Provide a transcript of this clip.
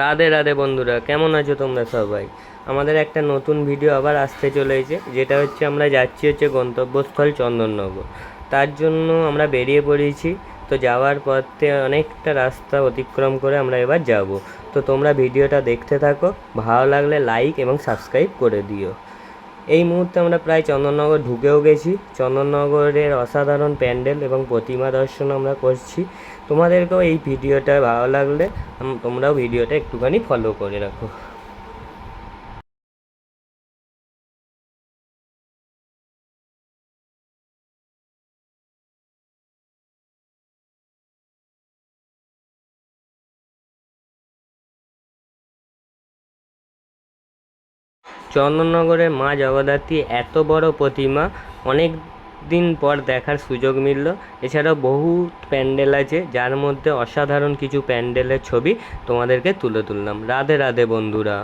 রাধে রাধে বন্ধুরা, কেমন আছো তোমরা সবাই? আমাদের একটা নতুন ভিডিও আবার আসতে চলেছে, যেটা হচ্ছে আমরা যাচ্ছি গন্তব্যস্থল চন্দননগর। তার জন্য আমরা বেরিয়ে পড়েছি। তো যাওয়ার পথে অনেকটা রাস্তা অতিক্রম করে আমরা এবার যাব। তো তোমরা ভিডিওটা দেখতে থাকো, ভালো লাগলে লাইক এবং সাবস্ক্রাইব করে দিও। এই মুহূর্তে আমরা প্রায় চন্দননগর ঢুকেও গেছি। চন্দননগরের অসাধারণ প্যান্ডেল এবং প্রতিমা দর্শন আমরা করছি। তোমাদেরকেও এই ভিডিওটা ভালো লাগলে তোমরাও ভিডিওটা একটুখানি ফলো করে রাখো। চন্দননগরের মা জগদ্ধাত্রী এত বড় প্রতিমা অনেক দিন পর দেখার সুযোগ মিলল। এছাড়াও বহু প্যান্ডেল আছে, যার মধ্যে অসাধারণ কিছু প্যান্ডেলের ছবি তোমাদেরকে তুলে তুললাম। রাধে রাধে বন্ধুরা।